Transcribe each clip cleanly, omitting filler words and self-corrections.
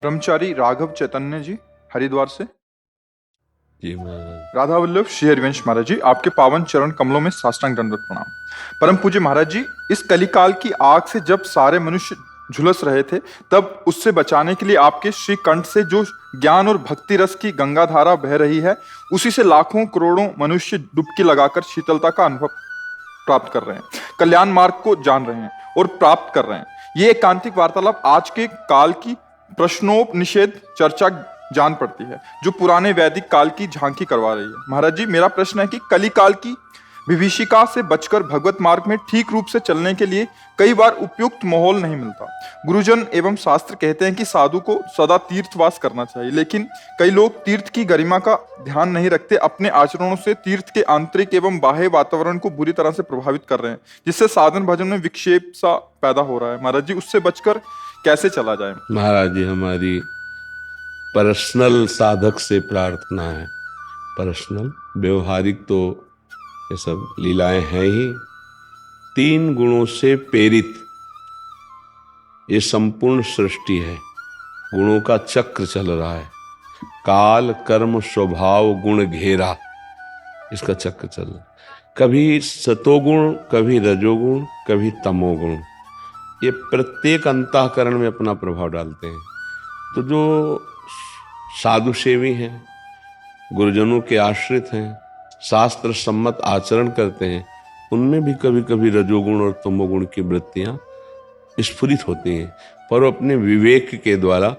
ब्रह्मचारी राघव चैतन्य जी, हरिद्वार से। जी महाराज। राधा वल्लभ श्री हरिवंश महाराज जी, आपके पावन चरण कमलों में साष्टांग दंडवत प्रणाम। परम पूज्य महाराज जी, इस कलिकाल की आग से जब सारे मनुष्य झुलस रहे थे, तब उससे बचाने के लिए आपके श्री कंठ से जो ज्ञान और भक्ति रस की गंगा धारा बह रही है, उसी से लाखों करोड़ों मनुष्य डुबकी लगाकर शीतलता का अनुभव प्राप्त कर रहे हैं, कल्याण मार्ग को जान रहे हैं और प्राप्त कर रहे हैं। ये एकांतिक वार्तालाप आज के काल की प्रश्नोपनिषद चर्चा जान पड़ती है, जो पुराने वैदिक काल की झांकी करवा रही है। महाराज जी, मेरा प्रश्न है कि कली काल की विभीषिका से बचकर भगवत मार्ग में ठीक रूप से चलने के लिए कई बार उपयुक्त माहौल नहीं मिलता। गुरुजन एवं शास्त्र कहते हैं कि साधु को सदा तीर्थवास करना चाहिए, लेकिन कई लोग तीर्थ की गरिमा का ध्यान नहीं रखते, अपने आचरणों से तीर्थ के आंतरिक एवं बाह्य वातावरण को बुरी तरह से प्रभावित कर रहे हैं, जिससे साधन भजन में विक्षेप सा पैदा हो रहा है। महाराज जी, उससे बचकर कैसे चला जाए? महाराज जी, हमारी पर्सनल साधक से प्रार्थना है। पर्सनल, व्यवहारिक तो ये सब लीलाएं हैं ही। 3 गुणों से प्रेरित ये संपूर्ण सृष्टि है। गुणों का चक्र चल रहा है। काल कर्म स्वभाव गुण घेरा, इसका चक्र चल रहा है। कभी सतोगुण, कभी रजोगुण, कभी तमोगुण, ये प्रत्येक अंतःकरण में अपना प्रभाव डालते हैं। तो जो साधु सेवी हैं, गुरुजनों के आश्रित हैं, शास्त्र सम्मत आचरण करते हैं, उनमें भी कभी कभी रजोगुण और तमोगुण की वृत्तियां स्फुरित होती हैं, पर वो अपने विवेक के द्वारा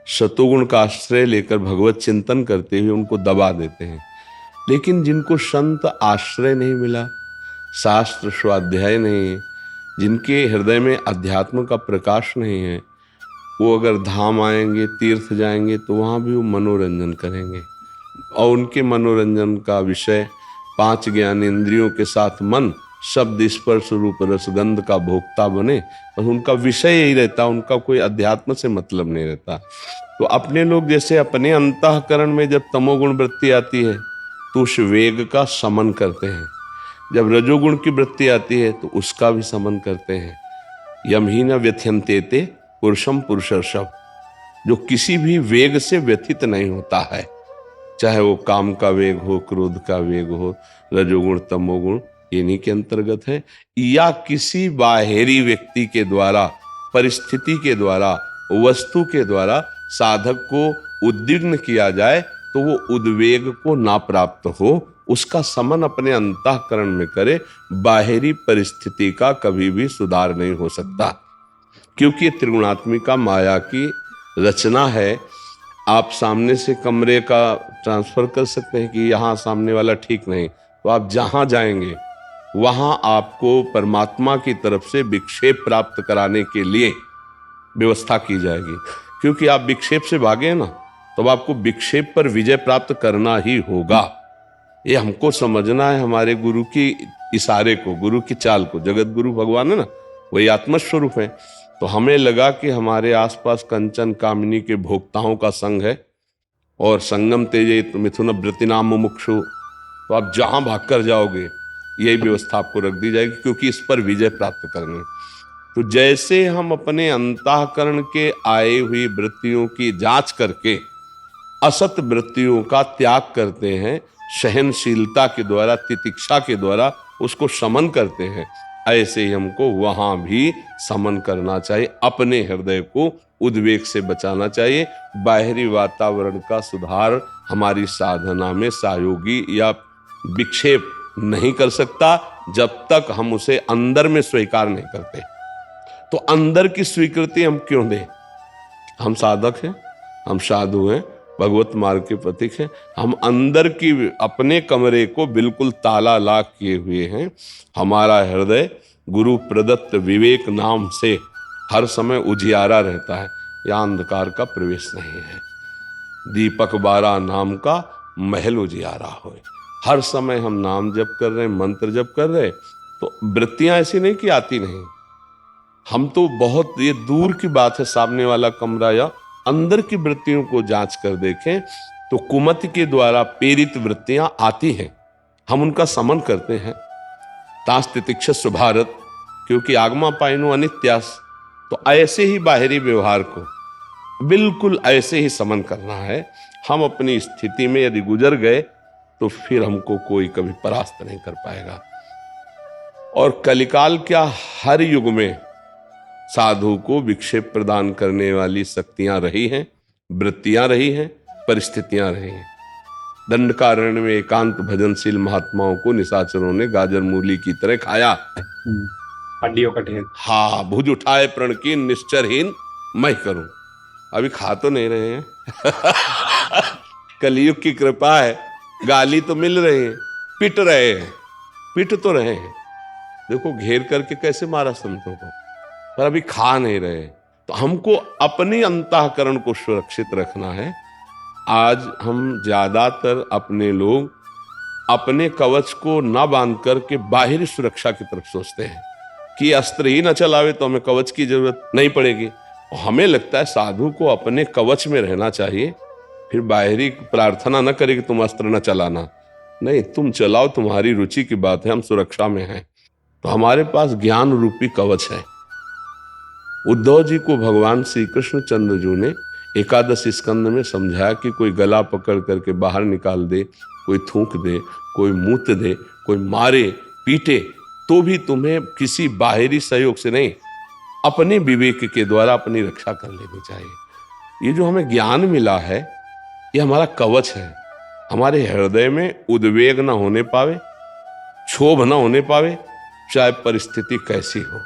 सतोगुण का आश्रय लेकर भगवत चिंतन करते हुए उनको दबा देते हैं। लेकिन जिनको संत आश्रय नहीं मिला, शास्त्र स्वाध्याय नहीं है, जिनके हृदय में अध्यात्म का प्रकाश नहीं है, वो अगर धाम आएंगे, तीर्थ जाएंगे, तो वहाँ भी वो मनोरंजन करेंगे। और उनके मनोरंजन का विषय 5 ज्ञानेंद्रियों के साथ मन शब्द स्पर्श रूप रसगंध का भोक्ता बने, और उनका विषय यही रहता, उनका कोई अध्यात्म से मतलब नहीं रहता। तो अपने लोग जैसे अपने अंतःकरण में जब तमोगुण वृत्ति आती है तो उस वेग का समन करते हैं, जब रजोगुण की वृत्ति आती है तो उसका भी समन करते हैं। यम ही न व्यथ्यन्ते पुरुषम पुरुषर्षभ, जो किसी भी वेग से व्यथित नहीं होता है, चाहे वो काम का वेग हो, क्रोध का वेग हो, रजोगुण तमोगुण, इन्हीं के अंतर्गत है। या किसी बाहरी व्यक्ति के द्वारा, परिस्थिति के द्वारा, वस्तु के द्वारा साधक को उद्विग्न किया जाए तो वो उद्वेग को ना प्राप्त हो, उसका समन अपने अंतःकरण में करे। बाहरी परिस्थिति का कभी भी सुधार नहीं हो सकता, क्योंकि त्रिगुणात्मिका माया की रचना है। आप सामने से कमरे का ट्रांसफर कर सकते हैं कि यहाँ सामने वाला ठीक नहीं, तो आप जहाँ जाएंगे वहाँ आपको परमात्मा की तरफ से विक्षेप प्राप्त कराने के लिए व्यवस्था की जाएगी। क्योंकि आप विक्षेप से भागे ना, तो आपको विक्षेप पर विजय प्राप्त करना ही होगा। ये हमको समझना है, हमारे गुरु की इशारे को, गुरु की चाल को। जगत गुरु भगवान है ना, वही आत्मस्वरूप है। तो हमें लगा कि हमारे आसपास कंचन कामिनी के भोक्ताओं का संग है, और संगम तेजे मिथुन वृत्तिनाम मुमुक्षु, तो आप जहां भागकर जाओगे यही व्यवस्था आपको रख दी जाएगी, क्योंकि इस पर विजय प्राप्त करनी। तो जैसे हम अपने अंतःकरण के आए हुई वृत्तियों की जांच करके असत वृत्तियों का त्याग करते हैं, सहनशीलता के द्वारा, तितिक्षा के द्वारा उसको समन करते हैं, ऐसे ही हमको वहां भी समन करना चाहिए। अपने हृदय को उद्वेग से बचाना चाहिए। बाहरी वातावरण का सुधार हमारी साधना में सहयोगी या विक्षेप नहीं कर सकता, जब तक हम उसे अंदर में स्वीकार नहीं करते। तो अंदर की स्वीकृति हम क्यों दें? हम साधक हैं, हम साधु हैं, भगवत मार्ग के प्रतीक हैं। हम अंदर की अपने कमरे को बिल्कुल ताला लाक किए हुए हैं। हमारा हृदय गुरु प्रदत्त विवेक नाम से हर समय उजियारा रहता है, यहाँ अंधकार का प्रवेश नहीं है। दीपक बारा नाम का महल उजियारा हो। हर समय हम नाम जप कर रहे हैं, मंत्र जप कर रहे हैं, तो वृत्तियां ऐसी नहीं कि आती नहीं। हम तो बहुत, ये दूर की बात है, सामने वाला कमरा या अंदर की वृत्तियों को जांच कर देखें तो कुमति के द्वारा प्रेरित वृत्तियां आती हैं, हम उनका समन करते हैं। तास तितिक्षस्व भारत, क्योंकि आगमा पाइनो अनित्यास। तो ऐसे ही बाहरी व्यवहार को बिल्कुल ऐसे ही समन करना है। हम अपनी स्थिति में यदि गुजर गए तो फिर हमको कोई कभी परास्त नहीं कर पाएगा। और कलिकाल क्या, हर युग में साधु को विक्षेप प्रदान करने वाली शक्तियां रही हैं, वृत्तियां रही हैं, परिस्थितियां रही हैं। दंडकारण्य में एकांत भजनशील महात्माओं को निशाचरों ने गाजर मूली की तरह खाया। पंडियों का ढेर। हाँ, भुज उठाए प्रणकीन निश्चरहीन मैं करूं। अभी खा तो नहीं रहे हैं कलयुग की कृपा है, गाली तो मिल रही है, पिट रहे हैं, पिट तो रहे हैं। देखो घेर करके कैसे मारा संतों को, पर अभी खा नहीं रहे। तो हमको अपने अंतःकरण को सुरक्षित रखना है। आज हम ज्यादातर अपने लोग अपने कवच को न बांध करके बाहरी सुरक्षा की तरफ सोचते हैं कि अस्त्र ही न चलावे तो हमें कवच की जरूरत नहीं पड़ेगी। और हमें लगता है साधु को अपने कवच में रहना चाहिए, फिर बाहरी प्रार्थना न करे कि तुम अस्त्र न चलाना। नहीं, तुम चलाओ, तुम्हारी रुचि की बात है, हम सुरक्षा में हैं। तो हमारे पास ज्ञान रूपी कवच है। उद्धव जी को भगवान श्री कृष्ण चंद्रजू ने एकादश स्कंद में समझाया कि कोई गला पकड़ करके बाहर निकाल दे, कोई थूक दे, कोई मूत दे, कोई मारे पीटे, तो भी तुम्हें किसी बाहरी सहयोग से नहीं, अपने विवेक के द्वारा अपनी रक्षा कर लेनी चाहिए। ये जो हमें ज्ञान मिला है, ये हमारा कवच है। हमारे हृदय में उद्वेग ना होने पावे, क्षोभ ना होने पावे, चाहे परिस्थिति कैसी हो।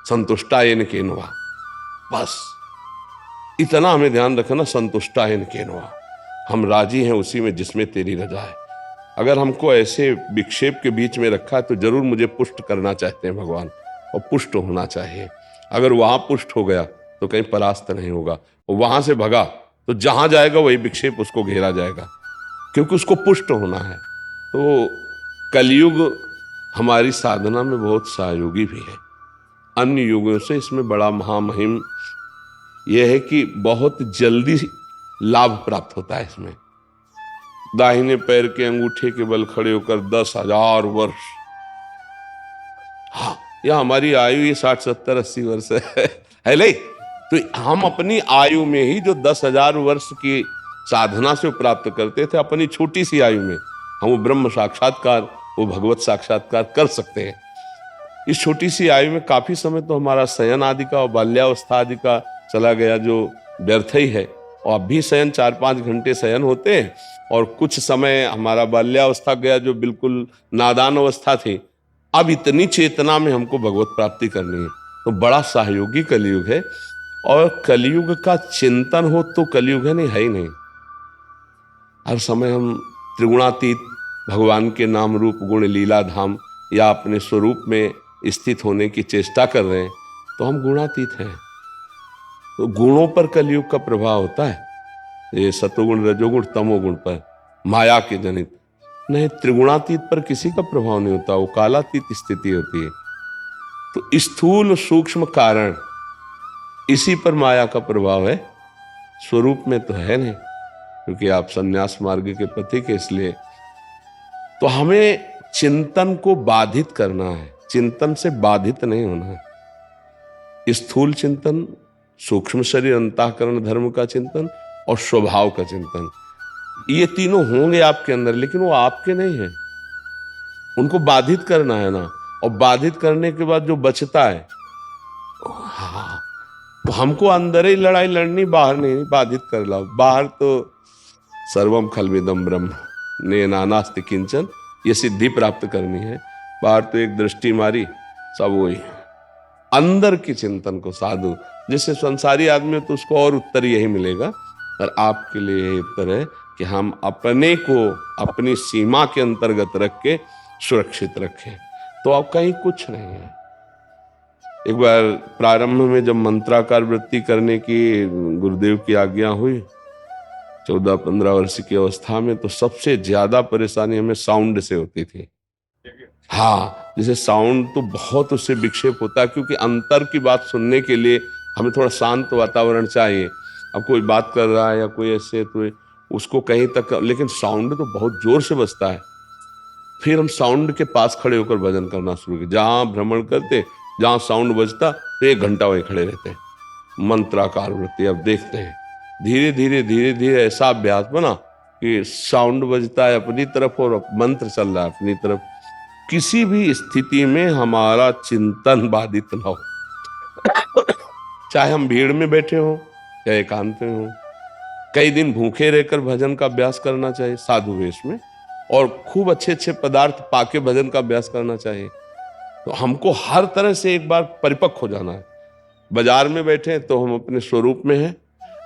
संतुष्टायन केनवा, बस इतना हमें ध्यान रखना। संतुष्टायन केनवा, हम राजी हैं उसी में जिसमें तेरी रजा है। अगर हमको ऐसे विक्षेप के बीच में रखा है तो जरूर मुझे पुष्ट करना चाहते हैं भगवान, और पुष्ट होना चाहिए। अगर वहां पुष्ट हो गया तो कहीं परास्त नहीं होगा, और वहां से भगा तो जहां जाएगा वही विक्षेप उसको घेरा जाएगा, क्योंकि उसको पुष्ट होना है। तो कलयुग हमारी साधना में बहुत सहयोगी भी है। अन्य युगों से इसमें बड़ा महामहिम यह है कि बहुत जल्दी लाभ प्राप्त होता है इसमें। दाहिने पैर के अंगूठे के बल खड़े होकर 10,000 वर्ष, हाँ, यह हमारी आयु ये 60, 70, 80 वर्ष है नहीं? तो हम अपनी आयु में ही जो 10,000 वर्ष की साधना से प्राप्त करते थे, अपनी छोटी सी आयु में हम वो ब्रह्म साक्षात्कार, वो भगवत साक्षात्कार कर सकते हैं। इस छोटी सी आयु में काफी समय तो हमारा शयन आदि का और बाल्यावस्था आदि का चला गया, जो व्यर्थ ही है। और अब भी शयन 4-5 घंटे शयन होते हैं, और कुछ समय हमारा बाल्यावस्था गया जो बिल्कुल नादान अवस्था थी। अब इतनी चेतना में हमको भगवत प्राप्ति करनी है, तो बड़ा सहयोगी कलयुग है। और कलयुग का चिंतन हो तो कलयुग है नहीं, है ही नहीं। हर समय हम त्रिगुणातीत भगवान के नाम रूप गुण लीला धाम या अपने स्वरूप में स्थित होने की चेष्टा कर रहे हैं, तो हम गुणातीत हैं। तो गुणों पर कलयुग का प्रभाव होता है, ये सतोगुण रजोगुण तमोगुण पर, माया के जनित। नहीं, त्रिगुणातीत पर किसी का प्रभाव नहीं होता, वो कालातीत स्थिति होती है। तो स्थूल सूक्ष्म कारण, इसी पर माया का प्रभाव है, स्वरूप में तो है नहीं, क्योंकि आप संन्यास मार्ग के पथिक है। इसलिए तो हमें चिंतन को बाधित करना है, चिंतन से बाधित नहीं होना है। स्थूल चिंतन, सूक्ष्म शरीर अंतःकरण धर्म का चिंतन और स्वभाव का चिंतन, ये तीनों होंगे आपके अंदर, लेकिन वो आपके नहीं है। उनको बाधित करना है ना, और बाधित करने के बाद जो बचता है, हाँ, तो हमको अंदर ही लड़ाई लड़नी, बाहर नहीं, बाधित कर लाओ। बाहर तो सर्वम खलविदम ब्रह्म ने नानास्ति किंचन, ये सिद्धि प्राप्त करनी है। बाहर तो एक दृष्टि मारी, सब वही। अंदर की चिंतन को साधु, जिससे संसारी आदमी तो उसको और उत्तर यही मिलेगा, पर आपके लिए यही उत्तर है कि हम अपने को अपनी सीमा के अंतर्गत रख के सुरक्षित रखें, तो अब कहीं कुछ नहीं है। एक बार प्रारंभ में जब मंत्राकार वृत्ति करने की गुरुदेव की आज्ञा हुई, 14-15 वर्ष की अवस्था में, तो सबसे ज्यादा परेशानी हमें साउंड से होती थी। हाँ, जैसे साउंड तो बहुत उससे विक्षेप होता है, क्योंकि अंतर की बात सुनने के लिए हमें थोड़ा शांत वातावरण चाहिए। अब कोई बात कर रहा है या कोई ऐसे, तो उसको कहीं तक, लेकिन साउंड तो बहुत जोर से बजता है। फिर हम साउंड के पास खड़े होकर भजन करना शुरू किया। जहां भ्रमण करते, जहां साउंड बजता, तो 1 घंटा वहीं खड़े रहते। मंत्राकार वृत्ति। अब देखते हैं धीरे धीरे धीरे धीरे ऐसा अभ्यास बना कि साउंड बजता है अपनी तरफ और मंत्र चल रहा है अपनी तरफ। किसी भी स्थिति में हमारा चिंतन बाधित ना हो, चाहे हम भीड़ में बैठे हों चाहे एकांत में हों। कई दिन भूखे रहकर भजन का अभ्यास करना चाहिए साधु वेश में, और खूब अच्छे अच्छे पदार्थ पाके भजन का अभ्यास करना चाहिए। तो हमको हर तरह से एक बार परिपक्व हो जाना है। बाजार में बैठे तो हम अपने स्वरूप में हैं,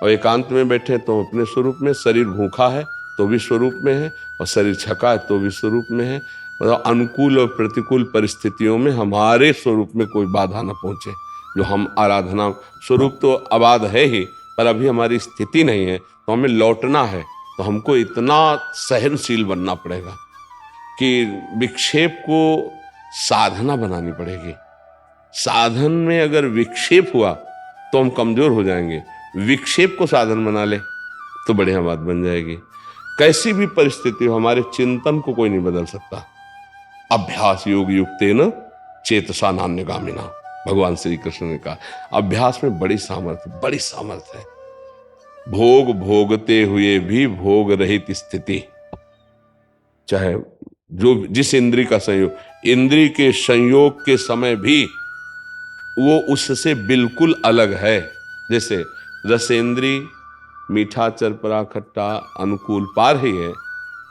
और एकांत में बैठे तो हम अपने स्वरूप में। शरीर भूखा है तो भी स्वरूप में है, और शरीर छका है तो भी स्वरूप में है। मतलब अनुकूल और प्रतिकूल परिस्थितियों में हमारे स्वरूप में कोई बाधा न पहुंचे। जो हम आराधना स्वरूप तो अबाध है ही, पर अभी हमारी स्थिति नहीं है तो हमें लौटना है। तो हमको इतना सहनशील बनना पड़ेगा कि विक्षेप को साधना बनानी पड़ेगी। साधन में अगर विक्षेप हुआ तो हम कमजोर हो जाएंगे, विक्षेप को साधन बना ले तो बढ़िया बात बन जाएगी। कैसी भी परिस्थिति हो हमारे चिंतन को कोई नहीं बदल सकता। अभ्यास योग युक्तेन चेतसा नान्यगामिना, भगवान श्री कृष्ण ने कहा। अभ्यास में बड़ी सामर्थ्य है। भोग भोगते हुए भी भोग रहित स्थिति, चाहे जो जिस इंद्री का संयोग, इंद्री के संयोग के समय भी वो उससे बिल्कुल अलग है। जैसे रसेंद्री मीठा चरपरा खट्टा अनुकूल पार ही है,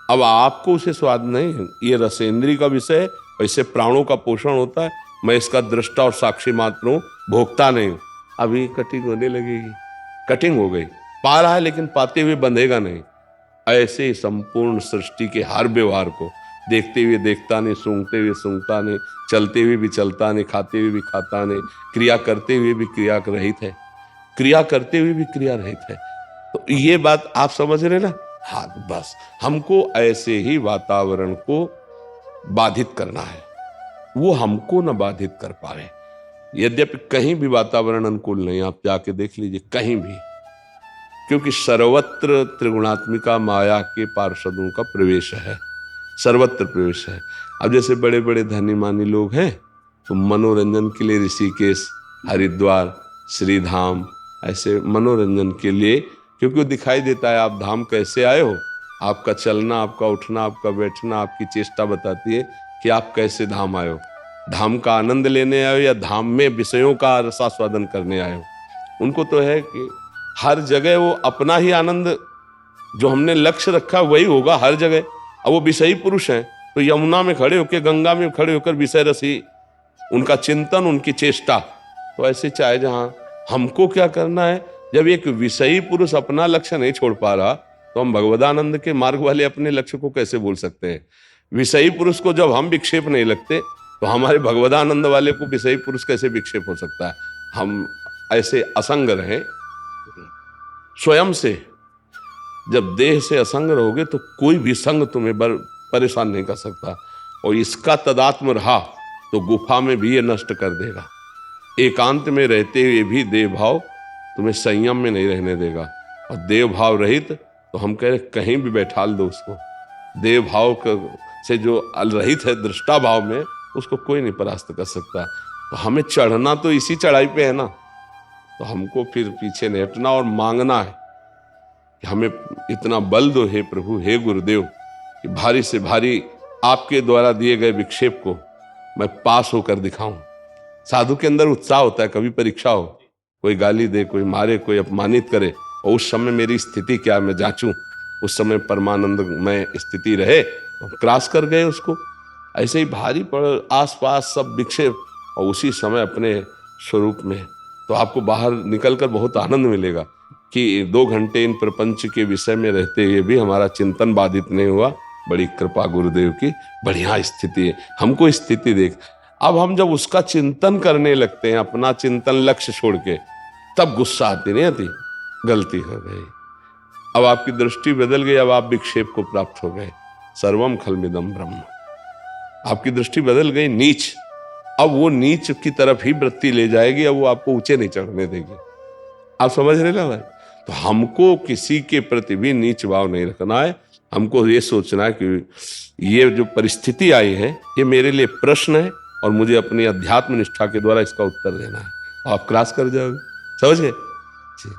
अब आपको उसे स्वाद नहीं है, ये रसेंद्री का विषय है। वैसे प्राणों का पोषण होता है, मैं इसका दृष्टा और साक्षी मात्र हूं, भोगता नहीं हूं। अभी कटिंग होने लगेगी, कटिंग हो गई, पा रहा है लेकिन पाते हुए बंधेगा नहीं। ऐसे ही संपूर्ण सृष्टि के हर व्यवहार को देखते हुए देखता नहीं, सूंघते हुए सूंघता नहीं, चलते हुए भी चलता नहीं, खाते हुए भी खाता नहीं, क्रिया करते हुए भी क्रिया रहित है, क्रिया करते हुए भी क्रिया रहित है। तो ये बात आप समझ रहे ना? हाँ, बस हमको ऐसे ही वातावरण को बाधित करना है, वो हमको न बाधित कर पाए। यद्यपि कहीं भी वातावरण अनुकूल नहीं, आप जाके देख लीजिए कहीं भी, क्योंकि सर्वत्र त्रिगुणात्मिका माया के पार्षदों का प्रवेश है, सर्वत्र प्रवेश है। अब जैसे बड़े बड़े धनी मानी लोग हैं तो मनोरंजन के लिए ऋषिकेश, हरिद्वार, श्रीधाम, ऐसे मनोरंजन के लिए, क्योंकि वो दिखाई देता है आप धाम कैसे आए हो। आपका चलना, आपका उठना, आपका बैठना, आपकी चेष्टा बताती है कि आप कैसे धाम आए हो। धाम का आनंद लेने आए हो या धाम में विषयों का रसास्वादन करने आए हो। उनको तो है कि हर जगह वो अपना ही आनंद, जो हमने लक्ष्य रखा वही होगा हर जगह। अब वो विषयी पुरुष हैं तो यमुना में खड़े होकर, गंगा में खड़े होकर विषय रसी, उनका चिंतन, उनकी चेष्टा। तो ऐसे चाहे जहां हमको क्या करना है, जब एक विषयी पुरुष अपना लक्ष्य नहीं छोड़ पा रहा तो हम भगवदानंद के मार्ग वाले अपने लक्ष्य को कैसे बोल सकते हैं? विषयी पुरुष को जब हम विक्षेप नहीं लगते तो हमारे भगवदानंद वाले को विषयी पुरुष कैसे विक्षेप हो सकता है? हम ऐसे असंग रहें स्वयं से। जब देह से असंग रहोगे तो कोई भी संग तुम्हें परेशान नहीं कर सकता, और इसका तदात्म रहा तो गुफा में भी ये नष्ट कर देगा। एकांत में रहते हुए भी देह भाव तुम्हें संयम में नहीं रहने देगा, और देव भाव रहित तो हम कह रहे कहीं भी बैठा दो उसको। देव भाव से जो रहित है दृष्टा भाव में, उसको कोई नहीं परास्त कर सकता। तो हमें चढ़ना तो इसी चढ़ाई पे है ना, तो हमको फिर पीछे नहीं हटना और मांगना है कि हमें इतना बल दो हे प्रभु, हे गुरुदेव, कि भारी से भारी आपके द्वारा दिए गए विक्षेप को मैं पास होकर दिखाऊं। साधु के अंदर उत्साह होता है, कभी परीक्षा हो, कोई गाली दे, कोई मारे, कोई अपमानित करे, और उस समय मेरी स्थिति क्या मैं जांचूं। उस समय परमानंद में स्थिति रहे तो क्रॉस कर गए उसको। ऐसे ही भारी पड़ आसपास सब विक्षेप, और उसी समय अपने स्वरूप में, तो आपको बाहर निकलकर बहुत आनंद मिलेगा कि 2 घंटे इन प्रपंच के विषय में रहते हुए भी हमारा चिंतन बाधित नहीं हुआ। बड़ी कृपा गुरुदेव की, बढ़िया स्थिति है। हमको स्थिति देख, अब हम जब उसका चिंतन करने लगते हैं, अपना चिंतन लक्ष्य छोड़ के, तब गुस्सा आती नहीं आती, गलती हो गई। अब आपकी दृष्टि बदल गई, अब आप विक्षेप को प्राप्त हो गए। सर्वम खलमिदम ब्रह्म, आपकी दृष्टि बदल गई नीच। अब वो नीच की तरफ ही वृत्ति ले जाएगी, अब वो आपको ऊंचे नहीं चढ़ने देगी। आप समझ रहे ना भाई? तो हमको किसी के प्रति भी नीच भाव नहीं रखना है। हमको ये सोचना है कि ये जो परिस्थिति आई है ये मेरे लिए प्रश्न है, और मुझे अपनी अध्यात्म निष्ठा के द्वारा इसका उत्तर देना है। आप क्रॉस कर जाओगे, समझ गए? जी।